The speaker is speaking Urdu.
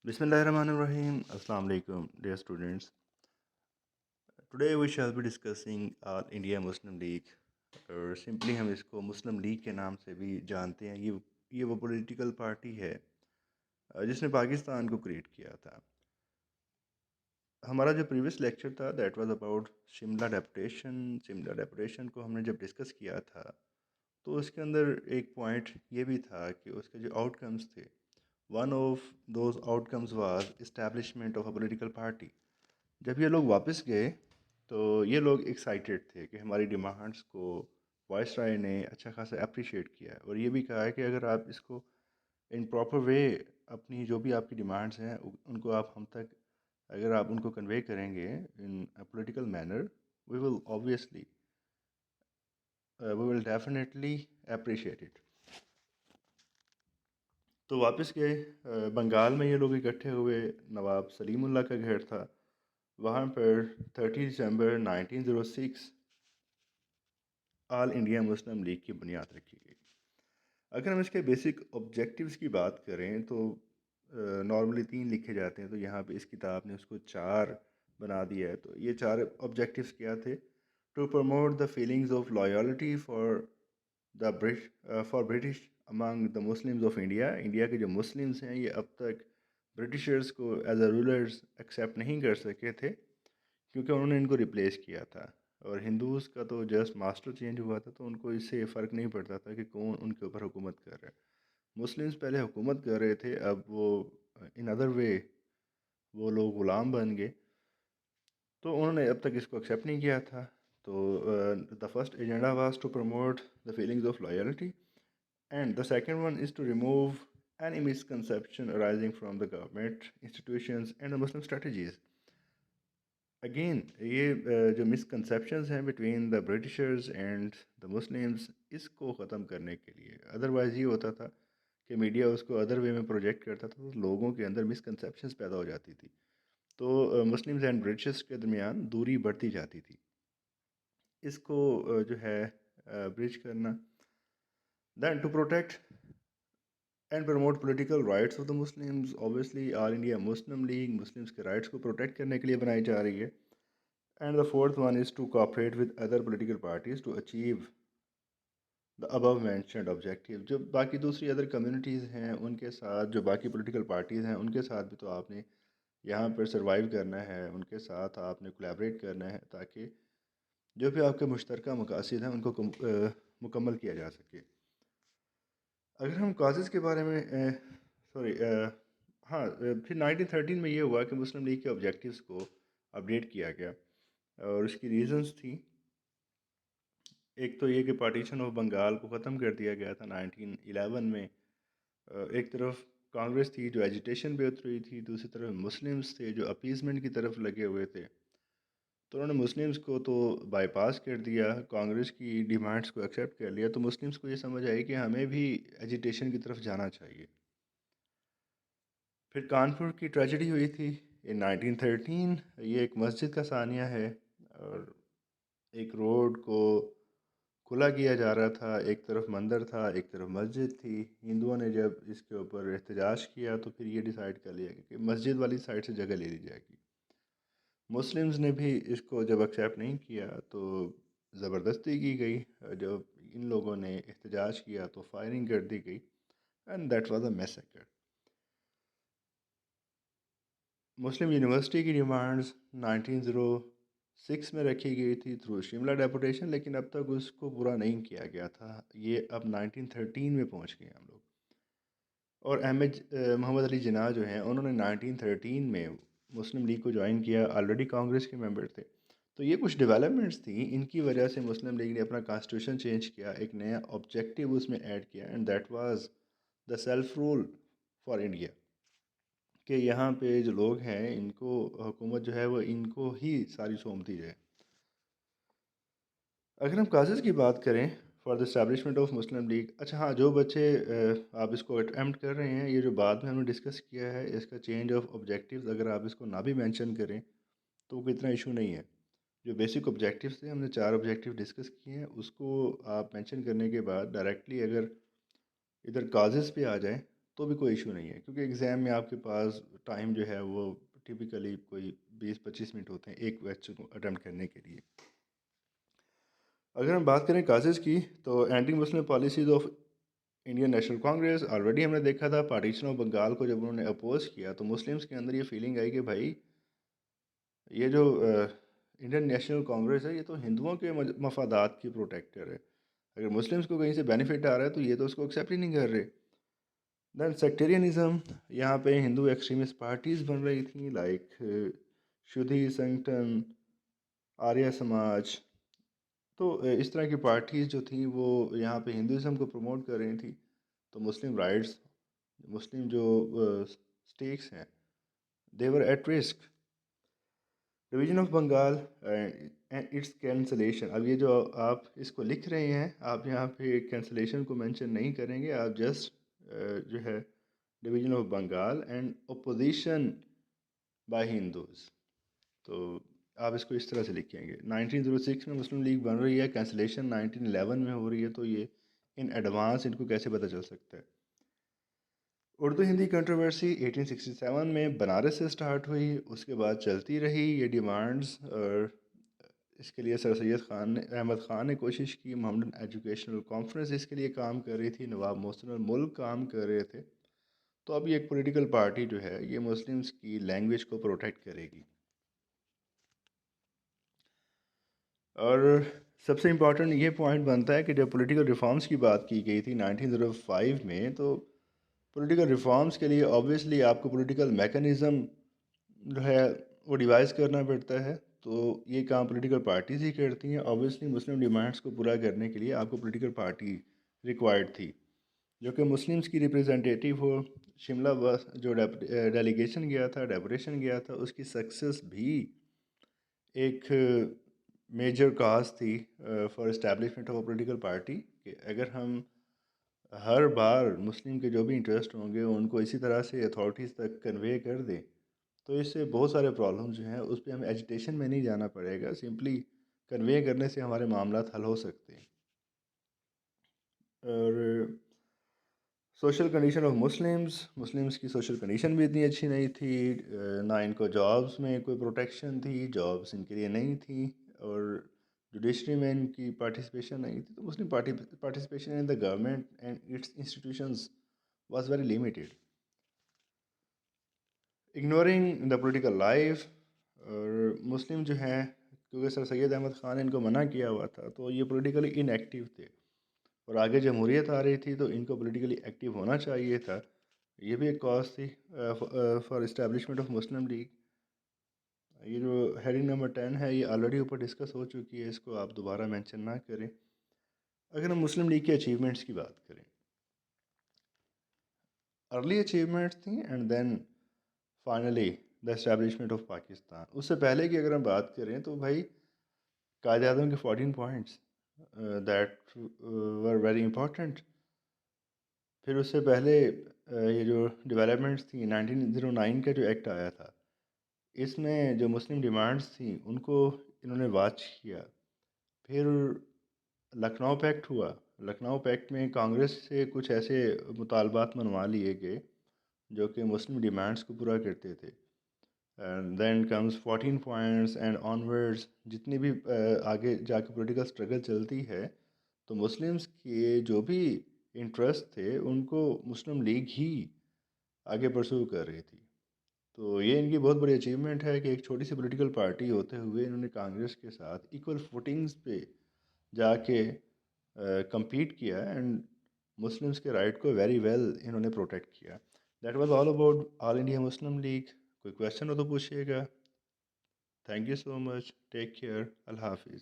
بسم اللہ الرحمن الرحیم. السلام علیکم dear students. Today we shall be discussing India Muslim league, اور سمپلی ہم اس کو مسلم لیگ کے نام سے بھی جانتے ہیں. یہ وہ پولیٹیکل پارٹی ہے جس نے پاکستان کو کریٹ کیا تھا. ہمارا جو پریویس لیکچر تھا that was about Shimla deputation. Shimla deputation کو ہم نے جب ڈسکس کیا تھا تو اس کے اندر ایک پوائنٹ یہ بھی تھا کہ اس کے جو آؤٹ کمز تھے، one of those out comes was establishment of a political party. جب یہ لوگ واپس گئے تو یہ لوگ ایکسائٹیڈ تھے کہ ہماری ڈیمانڈس کو وائس رائے نے اچھا خاصا اپریشیٹ کیا ہے، اور یہ بھی کہا ہے کہ اگر آپ اس کو ان پراپر وے اپنی جو بھی آپ کی ڈیمانڈس ہیں ان کو آپ ہم تک اگر آپ ان کو کنوے کریں گے in political manner, we will obviously we will definitely appreciate it. تو واپس گئے بنگال میں. یہ لوگ اکٹھے ہوئے. نواب سلیم اللہ کا گھر تھا وہاں پر. 30 دسمبر 1906 آل انڈیا مسلم لیگ کی بنیاد رکھی گئی. اگر ہم اس کے بیسک آبجیکٹیوز کی بات کریں تو نارملی 3 لکھے جاتے ہیں، تو یہاں پہ اس کتاب نے اس کو 4 بنا دیا ہے. تو یہ 4 آبجیکٹیوز کیا تھے؟ To promote the feelings of loyalty for British among the Muslims of India. India کے جو مسلمز ہیں یہ اب تک برٹشرز کو ایز اے رولرز ایکسیپٹ نہیں کر سکے تھے کیونکہ انہوں نے ان کو ریپلیس کیا تھا. اور ہندوز کا تو جسٹ ماسٹر چینج ہوا تھا تو ان کو اس سے فرق نہیں پڑتا تھا کہ کون ان کے اوپر حکومت کر رہا ہے. مسلمز پہلے حکومت کر رہے تھے، اب وہ ان ادر وے وہ لوگ غلام بن گئے، تو انہوں نے اب تک اس کو ایکسیپٹ نہیں کیا تھا. تو the first agenda was to promote the feelings of loyalty, and the second one is to remove any misconception arising from the government, institutions and the Muslim strategies. Again یہ جو مسکنسیپشنز ہیں between the Britishers and the Muslims, اس کو ختم کرنے کے لیے، ادروائز یہ ہوتا تھا کہ میڈیا اس کو ادر وے میں پروجیکٹ کرتا تھا تو لوگوں کے اندر مسکنسیپشنز پیدا ہو جاتی تھی، تو مسلمز اینڈ برٹشرز کے درمیان دوری بڑھتی جاتی تھی. اس کو جو ہے برج کرنا. Then to protect and promote political rights of the Muslims, obviously All India Muslim League Muslims کے رائٹس کو پروٹیکٹ کرنے کے لیے بنائی جا رہی ہے. And the fourth one is to cooperate with other political parties to achieve the above mentioned objective. جو باقی دوسری ادر کمیونٹیز ہیں ان کے ساتھ، جو باقی پولیٹیکل پارٹیز ہیں ان کے ساتھ بھی تو آپ نے یہاں پر سروائیو کرنا ہے، ان کے ساتھ آپ نے کولیبریٹ کرنا ہے تاکہ جو بھی آپ کے مشترکہ مقاصد ہیں ان کو مکمل کیا جا سکے. اگر ہم کازز کے بارے میں پھر 1913 میں یہ ہوا کہ مسلم لیگ کے آبجیکٹیوز کو اپڈیٹ کیا گیا، اور اس کی ریزنز تھیں. ایک تو یہ کہ پارٹیشن آف بنگال کو ختم کر دیا گیا تھا 1911 میں. ایک طرف کانگریس تھی جو ایجیٹیشن پہ اتری تھی، دوسری طرف مسلمز تھے جو اپیزمنٹ کی طرف لگے ہوئے تھے. تو انہوں نے مسلمز کو تو بائی پاس کر دیا، کانگریس کی ڈیمانڈس کو ایکسیپٹ کر لیا، تو مسلمز کو یہ سمجھ آئی کہ ہمیں بھی ایجیٹیشن کی طرف جانا چاہیے. پھر کانپور کی ٹریجڈی ہوئی تھی ان 1913. یہ ایک مسجد کا ثانیہ ہے، اور ایک روڈ کو کھلا کیا جا رہا تھا، ایک طرف مندر تھا ایک طرف مسجد تھی. ہندوؤں نے جب اس کے اوپر احتجاج کیا تو پھر یہ ڈیسائیڈ کر لیا کہ مسجد والی سائڈ سے جگہ لے لی جائے گی. مسلمز نے بھی اس کو جب ایکسیپٹ نہیں کیا تو زبردستی کی گئی. جب ان لوگوں نے احتجاج کیا تو فائرنگ کر دی گئی، and that was a massacre. Muslim university کی ڈیمانڈز 1906 میں رکھی گئی تھی تھرو شملہ ڈیپوٹیشن، لیکن اب تک اس کو پورا نہیں کیا گیا تھا. یہ اب 1913 میں پہنچ گئے ہم لوگ. اور احمد محمد علی جناح جو ہیں انہوں نے 1913 میں مسلم لیگ کو جوائن کیا، آلریڈی کانگریس کے ممبر تھے. تو یہ کچھ ڈیولپمنٹس تھیں، ان کی وجہ سے مسلم لیگ نے اپنا کانسٹیٹیوشن چینج کیا، ایک نیا آبجیکٹیو اس میں ایڈ کیا، and that was the self rule for India, کہ یہاں پہ جو لوگ ہیں ان کو حکومت جو ہے وہ ان کو ہی ساری سونپ دی جائے. اگر ہم کازز کی بات کریں for the establishment of Muslim league, اچھا ہاں، جو بچے آپ اس کو اٹیمپٹ کر رہے ہیں، یہ جو بعد میں ہم نے ڈسکس کیا ہے اس کا چینج آف آبجیکٹیوز، اگر آپ اس کو نہ بھی مینشن کریں تو کوئی اتنا ایشو نہیں ہے. جو بیسک آبجیکٹیوز تھے، ہم نے 4 آبجیکٹیو ڈسکس کیے ہیں، اس کو آپ مینشن کرنے کے بعد ڈائریکٹلی اگر ادھر کازز پہ آ جائیں تو بھی کوئی ایشو نہیں ہے، کیونکہ ایگزام میں آپ کے پاس ٹائم جو ہے وہ ٹپیکلی کوئی 20-25 منٹ ہوتے ہیں ایک کویسچن کو اٹیمپٹ کرنے کے لیے۔ اگر ہم بات کریں کازز کی، تو anti Muslim policies of Indian National Congress, already ہم نے دیکھا تھا پارٹیشن آف بنگال کو جب انہوں نے اپوز کیا تو مسلمس کے اندر یہ فیلنگ آئی کہ بھائی یہ جو انڈین نیشنل کانگریس ہے یہ تو ہندوؤں کے مفادات کی پروٹیکٹر ہے، اگر مسلمس کو کہیں سے بینیفٹ آ رہا ہے تو یہ تو اس کو ایکسیپٹ ہی نہیں کر رہے۔ دین سیکٹیرینزم، یہاں پہ ہندو ایکسٹریمسٹ پارٹیز بن رہی تھیں لائک شدھی سنگٹن، آریہ سماج، تو اس طرح کی پارٹیز جو تھیں وہ یہاں پہ ہندوازم کو پروموٹ کر رہی تھیں، تو مسلم رائٹس، مسلم جو اسٹیکس ہیں they were at risk. Division of Bengal and its cancellation, اب یہ جو آپ اس کو لکھ رہے ہیں آپ یہاں پہ کینسلیشن کو مینشن نہیں کریں گے، آپ جسٹ جو ہے division of Bengal and opposition by Hindus, تو آپ اس کو اس طرح سے لکھیں گے۔ 1906 میں مسلم لیگ بن رہی ہے، کینسلیشن 1911 میں ہو رہی ہے، تو یہ ان ایڈوانس ان کو کیسے پتہ چل سکتا ہے۔ اردو ہندی کنٹروورسی 1867 میں بنارس سے سٹارٹ ہوئی، اس کے بعد چلتی رہی یہ ڈیمانڈز، اور اس کے لیے سر سید احمد خان نے کوشش کی، محمدن ایجوکیشنل کانفرنس اس کے لیے کام کر رہی تھی، نواب محسن الملک کام کر رہے تھے، تو اب یہ ایک پولیٹیکل پارٹی جو ہے یہ مسلمس کی لینگویج کو پروٹیکٹ کرے گی۔ اور سب سے امپورٹنٹ یہ پوائنٹ بنتا ہے کہ جب پولیٹیکل ریفارمز کی بات کی گئی تھی 1905 میں، تو پولیٹیکل ریفارمز کے لیے آبویسلی آپ کو پولیٹیکل میکانزم جو ہے وہ ڈیوائز کرنا پڑتا ہے، تو یہ کام پولیٹیکل پارٹیز ہی کرتی ہیں۔ آبویسلی مسلم ڈیمانڈس کو پورا کرنے کے لیے آپ کو پولیٹیکل پارٹی ریکوائرڈ تھی جو کہ مسلمس کی ریپرزینٹیٹیو ہو۔ شملہ بس جو ڈیلیگیشن گیا تھا، ڈیپوٹیشن گیا تھا، اس کی سکسیس بھی ایک میجر کاز تھی for establishment of a political party, کہ اگر ہم ہر بار مسلم کے جو بھی انٹرسٹ ہوں گے ان کو اسی طرح سے اتھارٹیز تک کنوے کر دیں تو اس سے بہت سارے پرابلم جو ہیں اس پہ ہمیں ایجیٹیشن میں نہیں جانا پڑے گا، سمپلی کنوے کرنے سے ہمارے معاملات حل ہو سکتے ہیں۔ اور سوشل کنڈیشن آف مسلمس کی سوشل کنڈیشن بھی اتنی اچھی نہیں تھی، نہ ان کو جابس میں کوئی پروٹیکشن تھی، جابس ان کے لیے نہیں تھیں، اور جوڈیشری میں ان کی پارٹیسپیشن نہیں تھی، تو Muslim participation in the government and its institutions was very limited. Ignoring the political life, اور مسلم جو ہیں کیونکہ سر سید احمد خان نے ان کو منع کیا ہوا تھا تو یہ پولیٹیکلی ان ایکٹیو تھے، اور آگے جمہوریت آ رہی تھی تو ان کو پولیٹیکلی ایکٹیو ہونا چاہیے تھا، یہ بھی ایک کاز تھی for establishment of Muslim league. یہ جو ہیڈنگ نمبر 10 ہے یہ آلریڈی اوپر ڈسکس ہو چکی ہے، اس کو آپ دوبارہ مینشن نہ کریں۔ اگر ہم مسلم لیگ کے اچیومنٹس کی بات کریں، ارلی اچیومنٹس تھیں and then finally the establishment of Pakistan. اس سے پہلے کی اگر ہم بات کریں تو بھائی قائد اعظم کے 14 points that were very important. پھر اس سے پہلے یہ جو ڈیولپمنٹس تھیں 1909 کا جو ایکٹ آیا تھا، اس میں جو مسلم ڈیمانڈس تھیں ان کو انہوں نے واچ کیا۔ پھر لکھنؤ پیکٹ ہوا، لکھنؤ پیکٹ میں کانگریس سے کچھ ایسے مطالبات منوا لیے گئے جو کہ مسلم ڈیمانڈس کو پورا کرتے تھے۔ And then comes 14 points and onwards, جتنی بھی آگے جا کے پولیٹیکل اسٹرگل چلتی ہے تو مسلمس کے جو بھی انٹرسٹ تھے ان کو مسلم لیگ ہی آگے پرسو کر رہی تھی۔ تو یہ ان کی بہت بڑی اچیومنٹ ہے کہ ایک چھوٹی سی پولیٹیکل پارٹی ہوتے ہوئے انہوں نے کانگریس کے ساتھ ایکول فوٹنگز پہ جا کے کمپیٹ کیا اینڈ مسلمس کے رائٹ کو ویری ویل انہوں نے پروٹیکٹ کیا۔ That was all about All India Muslim League. کوئی کویشچن ہو تو پوچھیے گا۔ Thank you so much, take care, اللہ حافظ۔